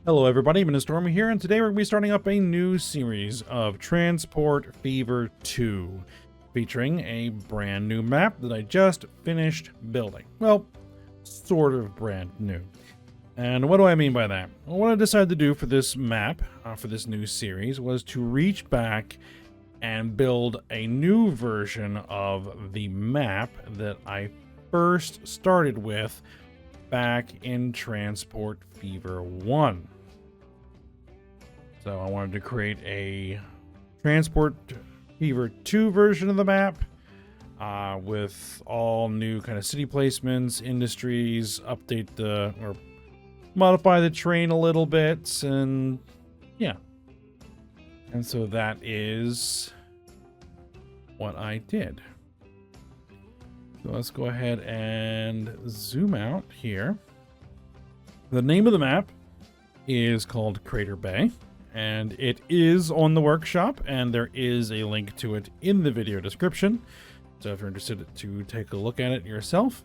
Hello everybody, Stormy here, and today we're going to be starting up a new series of Transport Fever 2, featuring a brand new map that I just finished building. Well, sort of brand new. And what do I mean by that? Well, what I decided to do for this map, for this new series, was to reach back and build a new version of the map that I first started with back in Transport Fever 1. So I wanted to create a Transport Fever 2 version of the map with all new kind of city placements, industries, update or modify the terrain a little bit, and yeah. And so that is what I did. So let's go ahead and zoom out here. The name of the map is called Crater Bay, and it is on the workshop, and there is a link to it in the video description. So if you're interested to take a look at it yourself,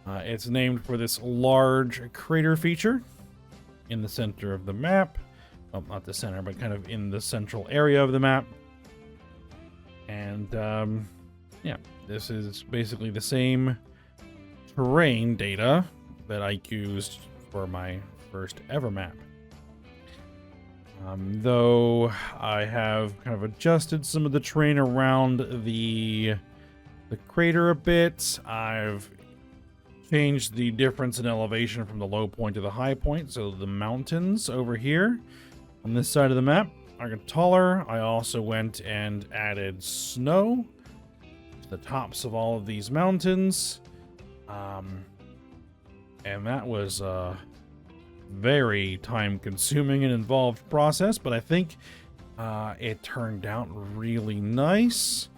it's named for this large crater feature in the center of the map. Well, not the center, but kind of in the central area of the map. And yeah, this is basically the same terrain data that I used for my first ever map. Though I have kind of adjusted some of the terrain around the crater a bit. I've changed the difference in elevation from the low point to the high point. So the mountains over here on this side of the map are taller. I also went and added snow to the tops of all of these mountains. And that was very time-consuming and involved process, but I think it turned out really nice.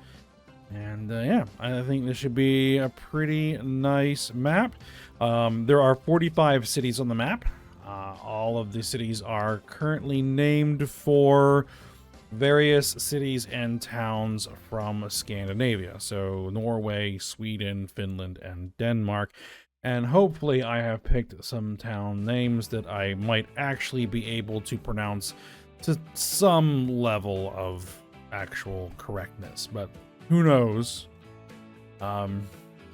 And yeah, I think this should be a pretty nice map. There are 45 cities on the map. All of the cities are currently named for various cities and towns from Scandinavia. So Norway, Sweden, Finland, and Denmark. And hopefully I have picked some town names that I might actually be able to pronounce to some level of actual correctness, but who knows.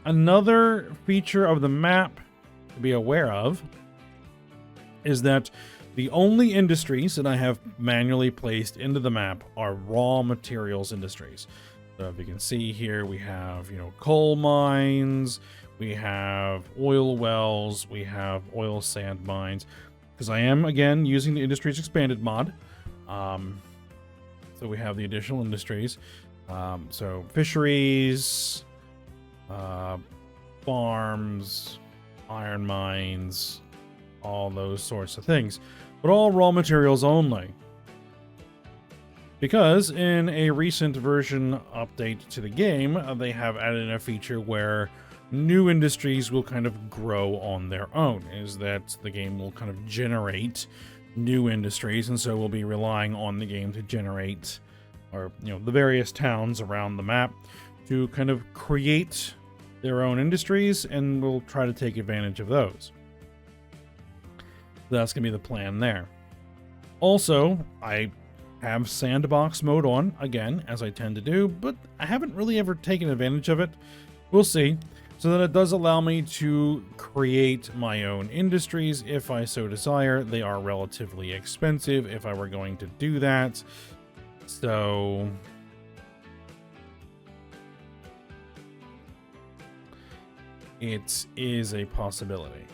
Another feature of the map to be aware of is that the only industries that I have manually placed into the map are raw materials industries. So if you can see here, we have, coal mines, we have oil wells, we have oil sand mines, because I am, again, using the Industries Expanded mod. So we have the additional industries. So fisheries, farms, iron mines, all those sorts of things. But all raw materials only. Because in a recent version update to the game, they have added in a feature where new industries will kind of grow on their own. Is that the game will kind of generate new industries, and so we'll be relying on the game to generate, or the various towns around the map to kind of create their own industries, and we'll try to take advantage of those. That's gonna be the plan there. Also, I have sandbox mode on again, as I tend to do, but I haven't really ever taken advantage of it. We'll see. So that it does allow me to create my own industries if I so desire. They are relatively expensive if I were going to do that. So it is a possibility.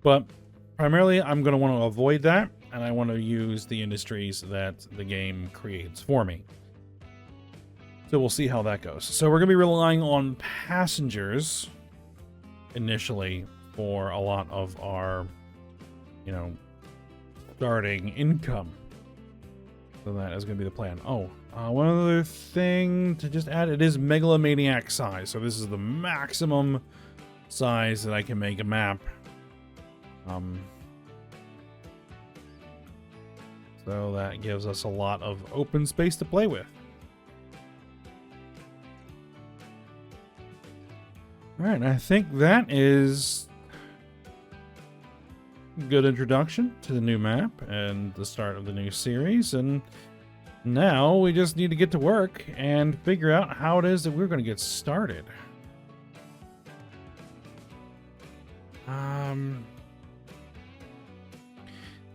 But primarily, I'm going to want to avoid that, and I want to use the industries that the game creates for me. So we'll see how that goes. So we're going to be relying on passengers initially for a lot of our, starting income. So that is going to be the plan. Oh, one other thing to just add, it is megalomaniac size. So this is the maximum size that I can make a map. So that gives us a lot of open space to play with. All right, I think that is good introduction to the new map and the start of the new series, and now we just need to get to work and figure out how it is that we're going to get started.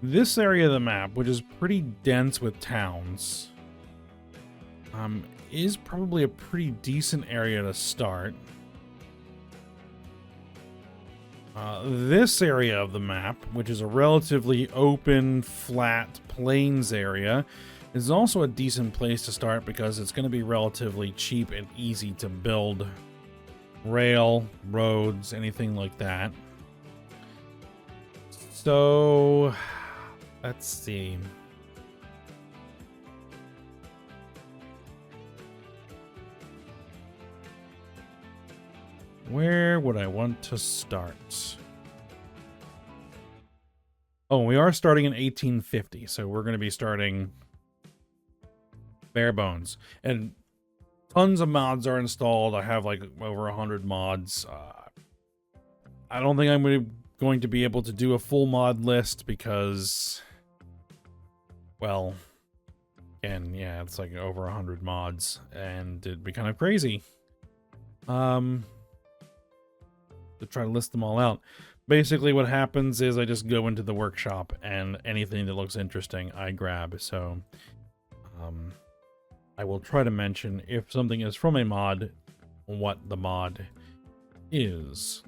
This area of the map, which is pretty dense with towns, is probably a pretty decent area to start. This area of the map, which is a relatively open, flat, plains area, is also a decent place to start because it's going to be relatively cheap and easy to build rail, roads, anything like that. So, let's see. Where would I want to start? Oh, we are starting in 1850, so we're going to be starting bare bones. And tons of mods are installed. I have like over 100 mods. I don't think I'm going to be able to do a full mod list because, well, again, yeah, it's like over 100 mods, and it'd be kind of crazy to try to list them all out. Basically what happens is I just go into the workshop and anything that looks interesting I grab. So I will try to mention if something is from a mod, what the mod is.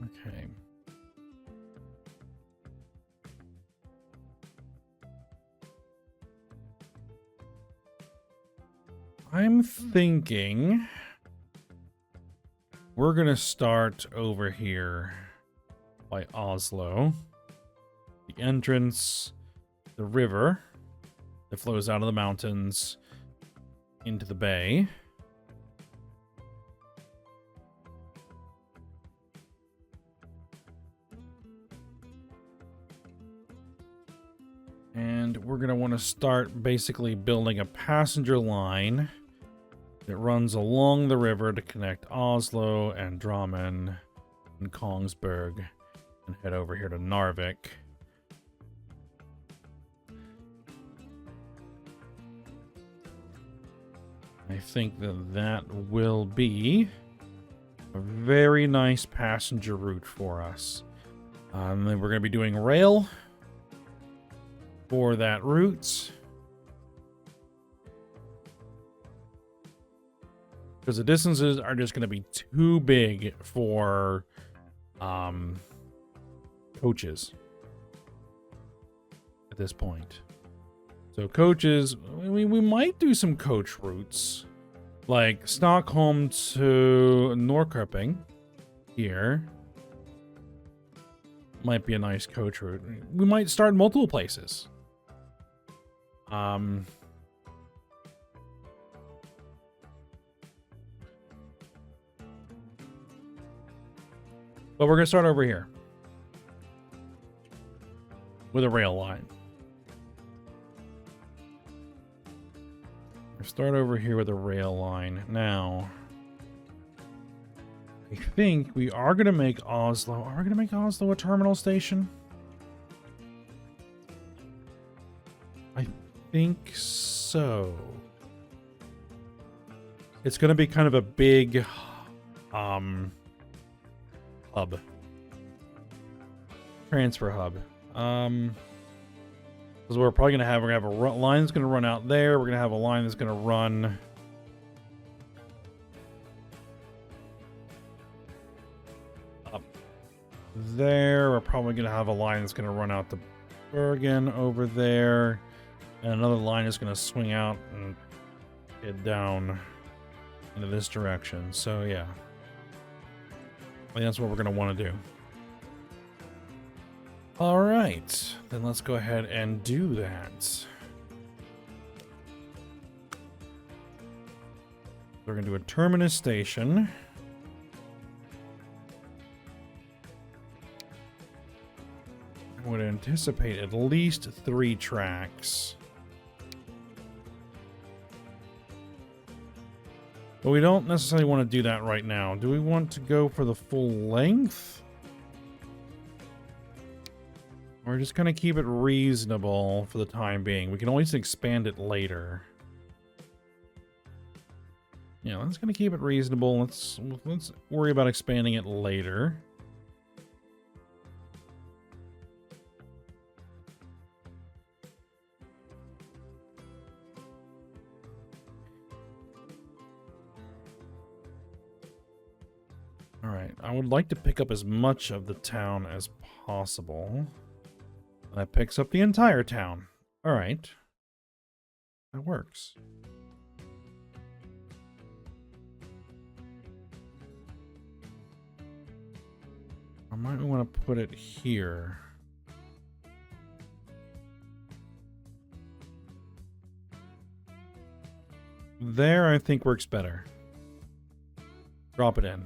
Okay. I'm thinking we're gonna start over here by Oslo. The entrance, the river that flows out of the mountains into the bay. And we're gonna want to start basically building a passenger line that runs along the river to connect Oslo and Drammen and Kongsberg and head over here to Narvik. I think that that will be a very nice passenger route for us. Then we're going to be doing rail for that route, because the distances are just going to be too big for coaches at this point. So coaches, we might do some coach routes, like Stockholm to Norrköping here. Might be a nice coach route. We might start multiple places. But we're going to start over here with a rail line. Start over here with a rail line. Now, I think we are going to make Oslo. Are we going to make Oslo a terminal station? I think so. It's going to be kind of a big hub. Transfer hub. Because we're probably we're gonna have a line that's gonna run out there. We're gonna have a line that's gonna run up there. We're probably gonna have a line that's gonna run out to Bergen over there, and another line is gonna swing out and head down into this direction. So yeah, I think that's what we're gonna want to do. All right, then let's go ahead and do that. We're going to do a Terminus Station. I would anticipate at least 3 tracks. But we don't necessarily want to do that right now. Do we want to go for the full length? Or just kind of keep it reasonable for the time being? We can always expand it later. Yeah, let's kind of keep it reasonable. Let's worry about expanding it later. All right, I would like to pick up as much of the town as possible. That picks up the entire town. All right. That works. Or might we want to put it here? There, I think works better. Drop it in.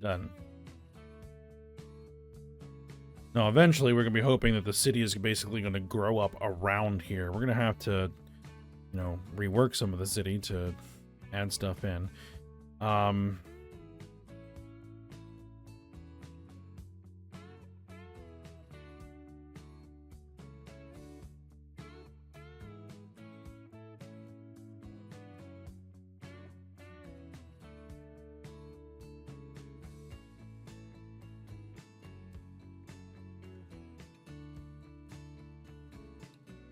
Done. Now, eventually, we're going to be hoping that the city is basically going to grow up around here. We're going to have to, you know, rework some of the city to add stuff in.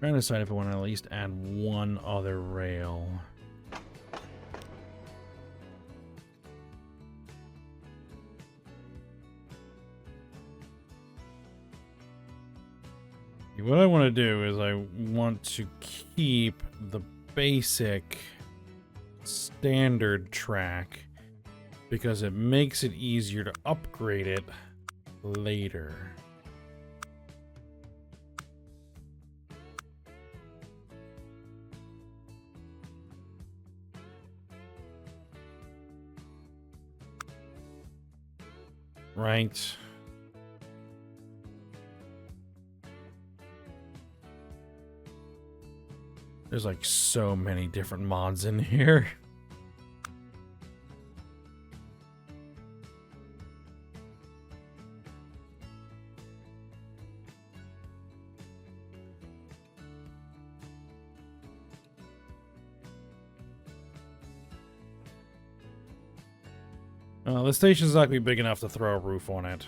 Trying to decide if I want to at least add one other rail. What I want to do is I want to keep the basic standard track because it makes it easier to upgrade it later. Right. There's like so many different mods in here. The station's not going to be big enough to throw a roof on it.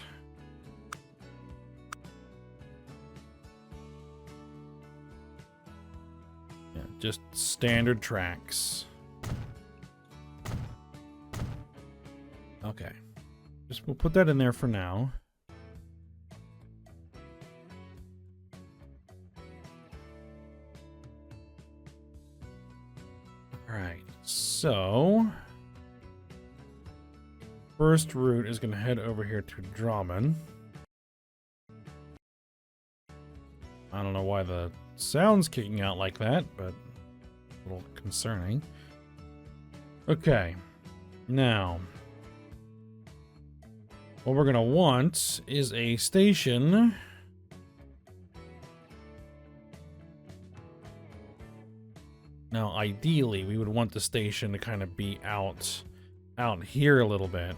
Yeah, just standard tracks. Okay. We'll put that in there for now. Alright, so first route is going to head over here to Drummond. I don't know why the sound's kicking out like that, but a little concerning. Okay, now what we're going to want is a station now. Ideally, we would want the station to kind of be out here a little bit.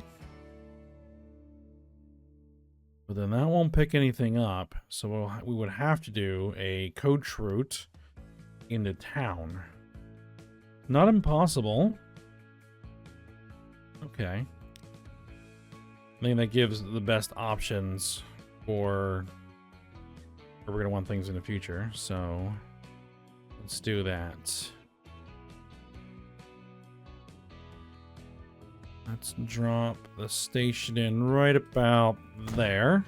But then that won't pick anything up, so we would have to do a coach route into town. Not impossible. Okay. I think that gives the best options for where we're going to want things in the future, so let's do that. Let's drop the station in right about there.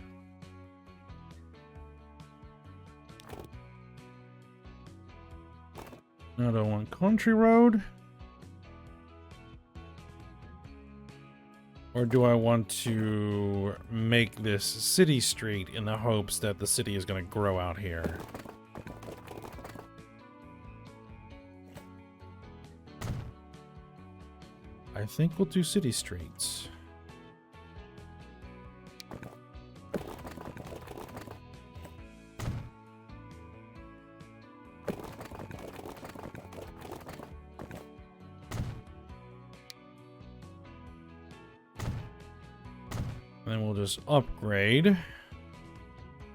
Now, do I want country road? Or do I want to make this city street in the hopes that the city is going to grow out here? I think we'll do city streets. And then we'll just upgrade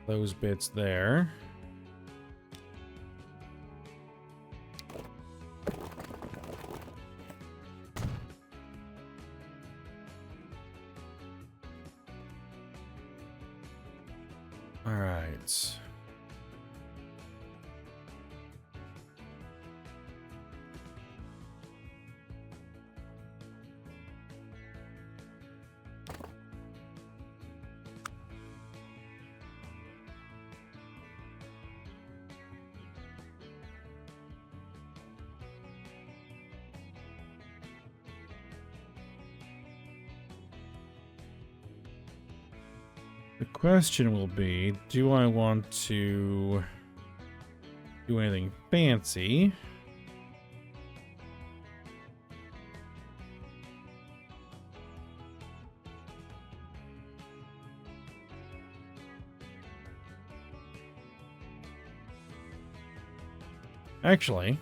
those bits there. All right. The question will be, do I want to do anything fancy? Actually,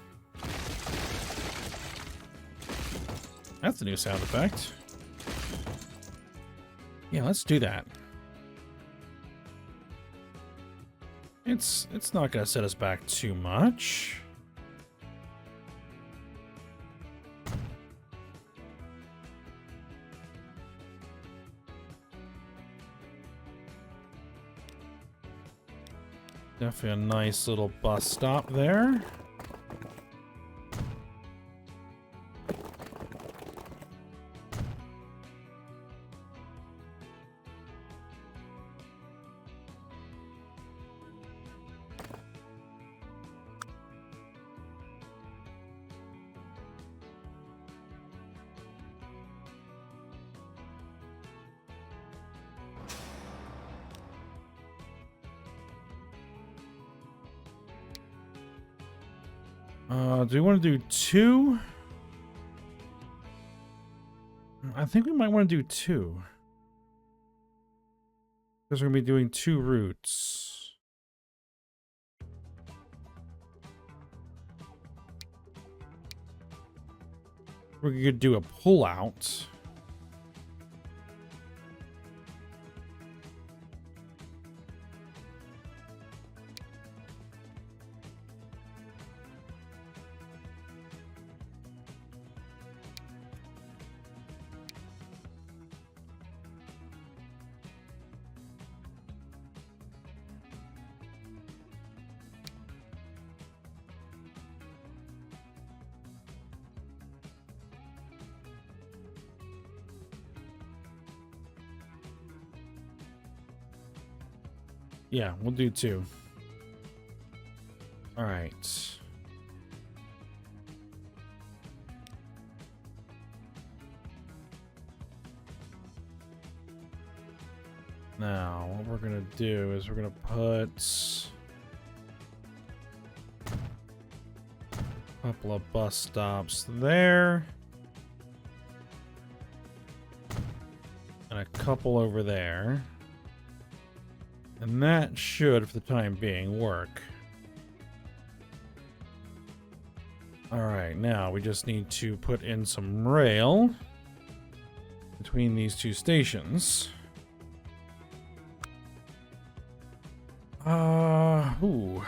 that's a new sound effect. Yeah, let's do that. It's not going to set us back too much. Definitely a nice little bus stop there. Do we want to do 2? I think we might want to do 2. Because we're going to be doing 2 routes. We're going to do a pull-out. Yeah, we'll do 2. All right. Now, what we're going to do is we're going to put a couple of bus stops there. And a couple over there. And that should, for the time being, work. Alright, now we just need to put in some rail between these 2 stations. Ooh.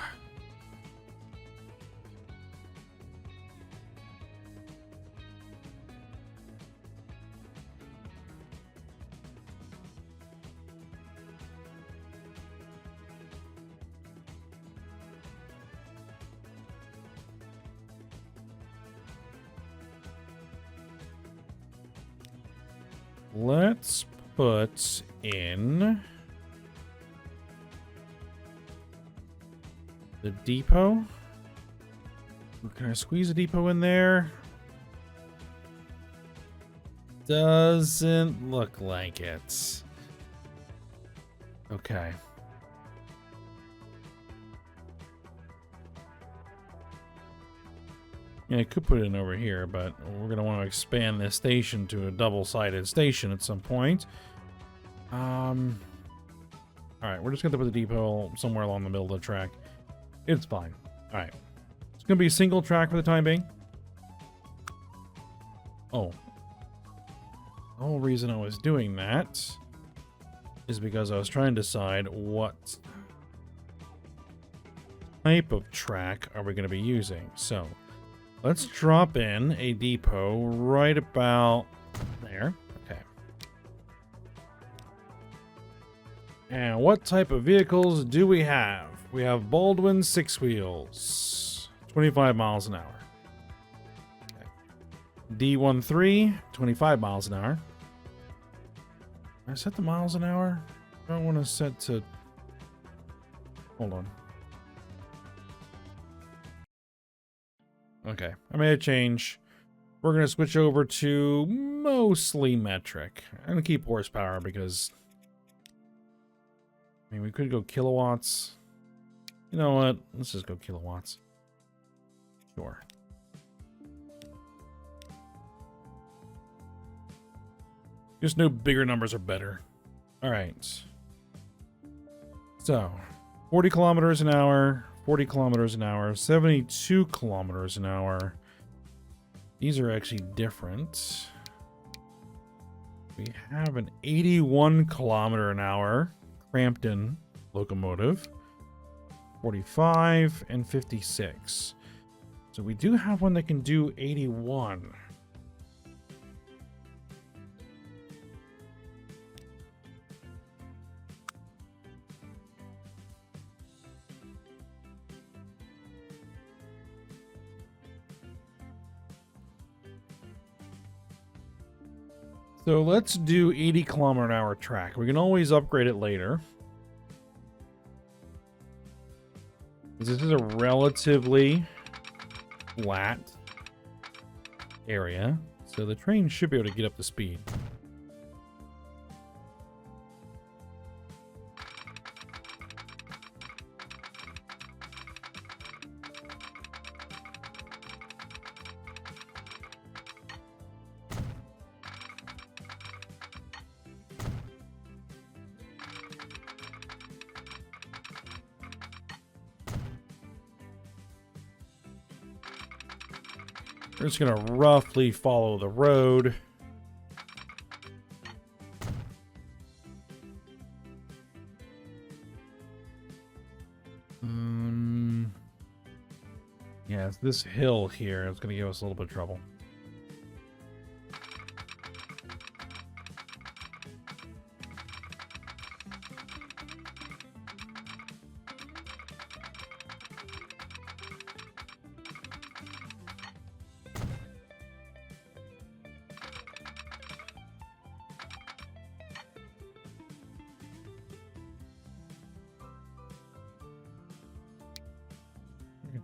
Let's put in the depot. Can I squeeze a depot in there? Doesn't look like it. Okay. Yeah, I could put it in over here, but we're going to want to expand this station to a double-sided station at some point. Alright, we're just going to put the depot somewhere along the middle of the track. It's fine. Alright. It's going to be a single track for the time being. Oh. The whole reason I was doing that is because I was trying to decide what type of track are we going to be using. So let's drop in a depot right about there. Okay. And what type of vehicles do we have? We have Baldwin 6 wheels, 25 miles an hour. Okay. D13, 25 miles an hour. Did I set the miles an hour? I don't want to set to... Hold on. Okay, I made a change. We're going to switch over to mostly metric. I'm going to keep horsepower because... I mean, we could go kilowatts. You know what? Let's just go kilowatts. Sure. Just know bigger numbers are better. Alright. So, 40 kilometers an hour... 40 kilometers an hour, 72 kilometers an hour. These are actually different. We have an 81 kilometer an hour Crampton locomotive, 45 and 56. So we do have one that can do 81. So let's do 80 kilometer an hour track. We can always upgrade it later. This is a relatively flat area, so the train should be able to get up to speed. We're just going to roughly follow the road. Yeah, it's this hill here. It's going to give us a little bit of trouble.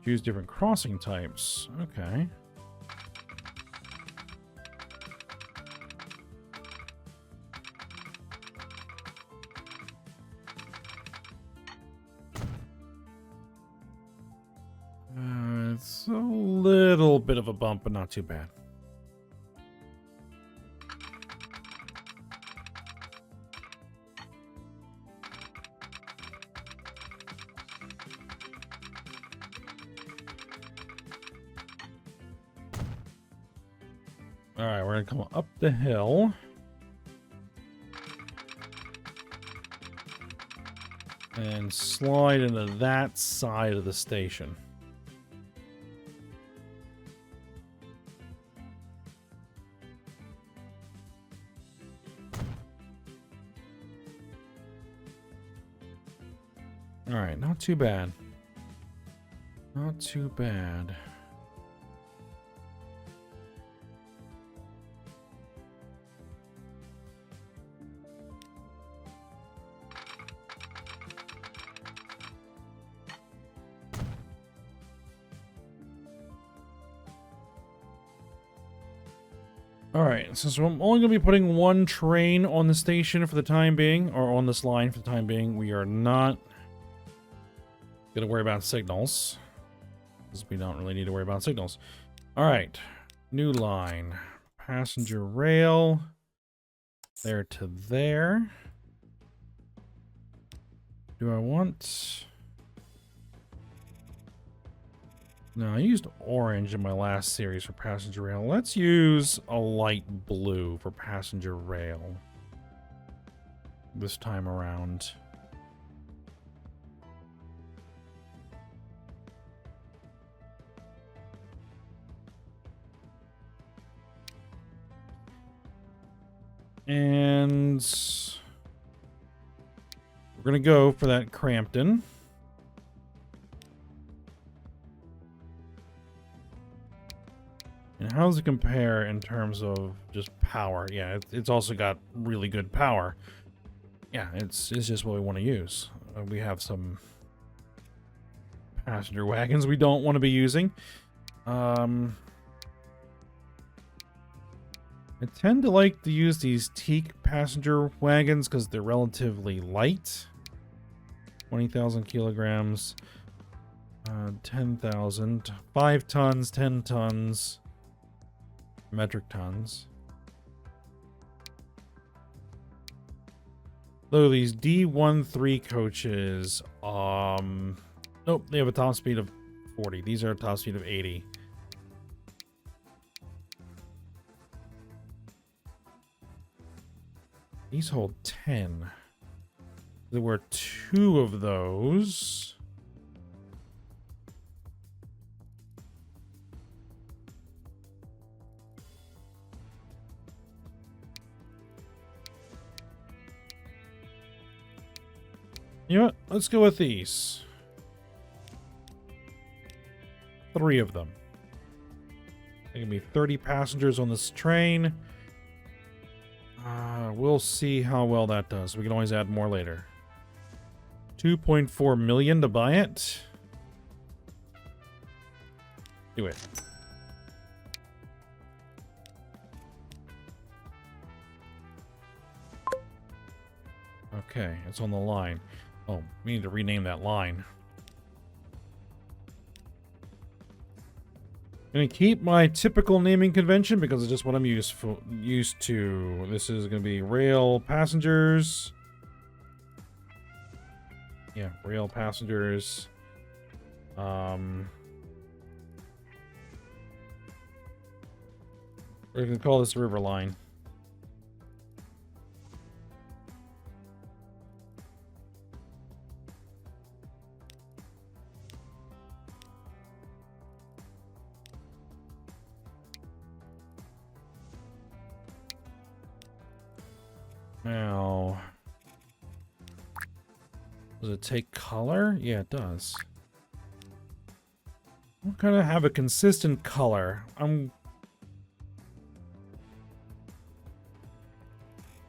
Use different crossing types. Okay. It's a little bit of a bump, but not too bad. Alright, we're going to come up the hill. And slide into that side of the station. Alright, not too bad. Not too bad. Alright, since I'm only going to be putting one train on the station for the time being, or on this line for the time being, we are not going to worry about signals. Because we don't really need to worry about signals. Alright, new line. Passenger rail. There to there. Do I want... No, I used orange in my last series for passenger rail. Let's use a light blue for passenger rail. this time around. And we're going to go for that Crampton. And how does it compare in terms of just power? Yeah, it's also got really good power. Yeah, it's just what we want to use. We have some passenger wagons we don't want to be using. I tend to like to use these Teak passenger wagons because they're relatively light. 20,000 kilograms. 10,000. 5 tons, 10 tons. Metric tons. Though these D13 coaches, nope, they have a top speed of 40. These are a top speed of 80. These hold 10. There were 2 of those. You know what? Let's go with these. 3 of them. There can be 30 passengers on this train. We'll see how well that does. We can always add more later. 2.4 million to buy it. Do it. Okay, it's on the line. Oh, we need to rename that line. I'm gonna keep my typical naming convention because it's just what I'm used to. This is gonna be rail passengers. Yeah, rail passengers. We're gonna call this River Line. Now, does it take color? Yeah, it does. We'll kind of have a consistent color. I'm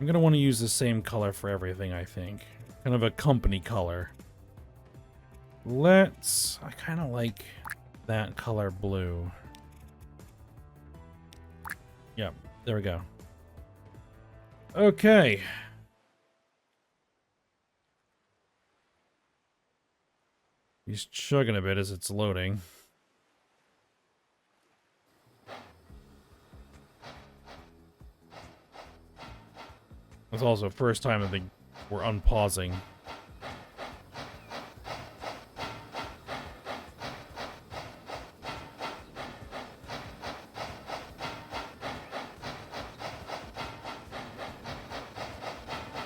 gonna want to use the same color for everything, I think. Kind of a company color. I kind of like that color blue. Yep, there we go. Okay. He's chugging a bit as it's loading. It's also the first time that we're unpausing.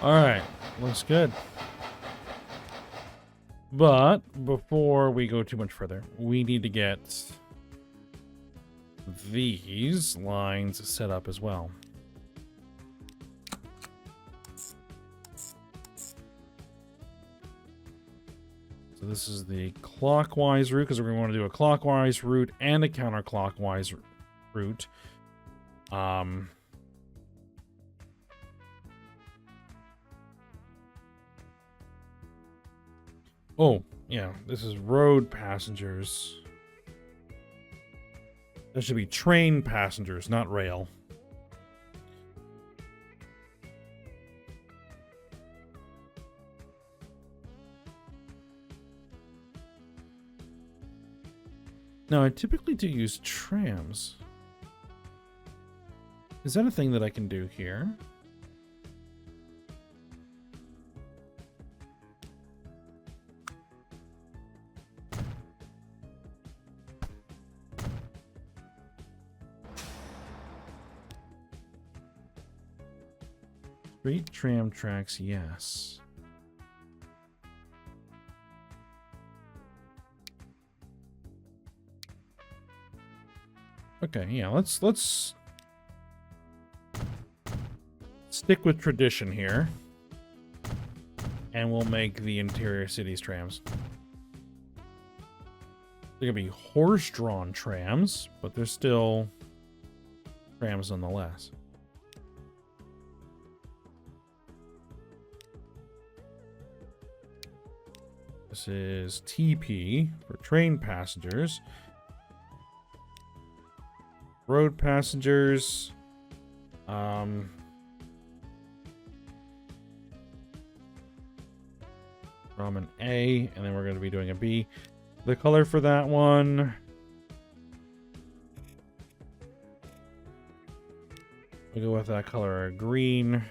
Alright, looks good. But before we go too much further, we need to get these lines set up as well. So this is the clockwise route, because we're going to want to do a clockwise route and a counterclockwise route. Oh, yeah, this is road passengers. That should be train passengers, not rail. Now, I typically do use trams. Is that a thing that I can do here? Straight tram tracks, yes. Okay, yeah, let's stick with tradition here. And we'll make the interior cities trams. They're gonna be horse-drawn trams, but they're still trams nonetheless. This is TP for train passengers. Road passengers. From an A, and then we're going to be doing a B. The color for that one. We'll go with that color green.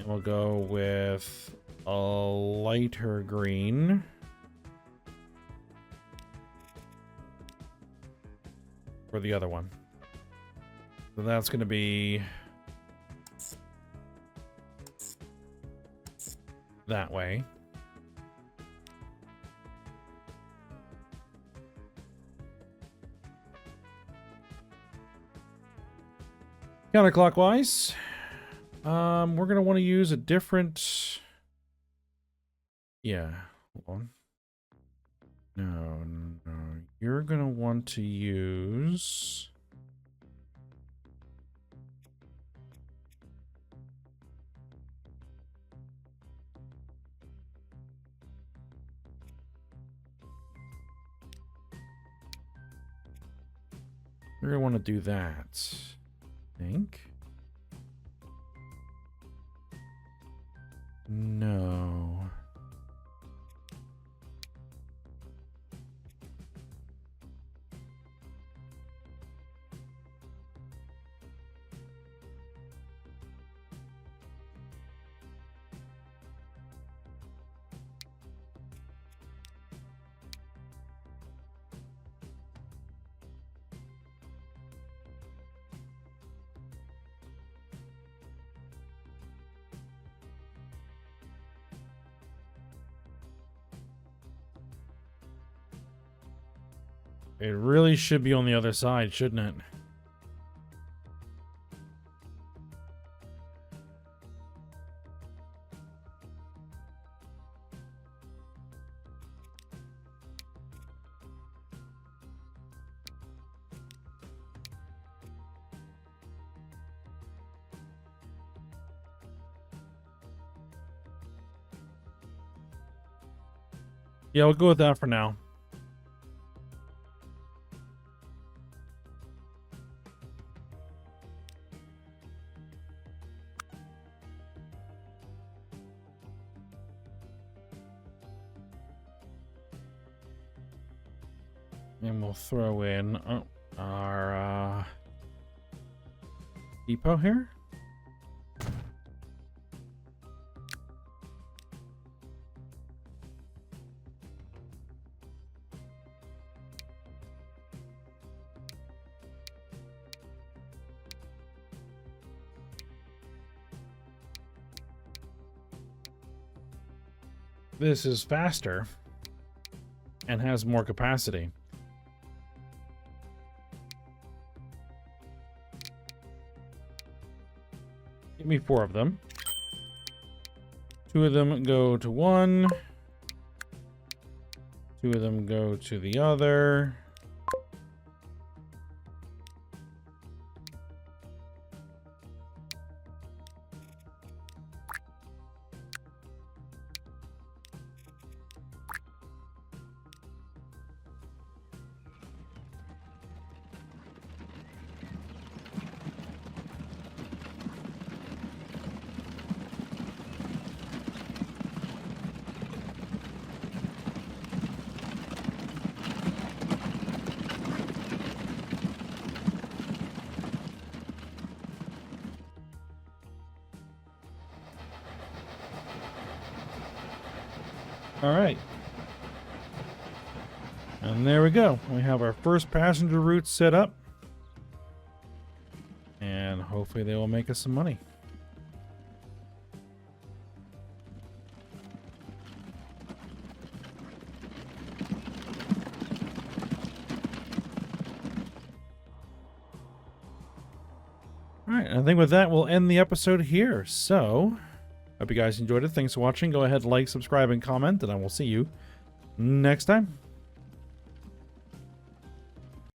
And we'll go with a lighter green. For the other one. So that's going to be that way. Counterclockwise. We're going to want to use a different... Yeah. Hold on. No. You're going to want to use... We're going to want to do that, I think. No. It really should be on the other side, shouldn't it? Yeah, we'll go with that for now. And we'll throw in our depot here. This is faster and has more capacity. Give me 4 of them. 2 of them go to one. 2 of them go to the other. All right. And there we go. We have our first passenger route set up. hopefully they will make us some money. Alright, I think with that, we'll end the episode here. So, hope you guys enjoyed it. Thanks for watching. Go ahead, like, subscribe, and comment, and I will see you next time.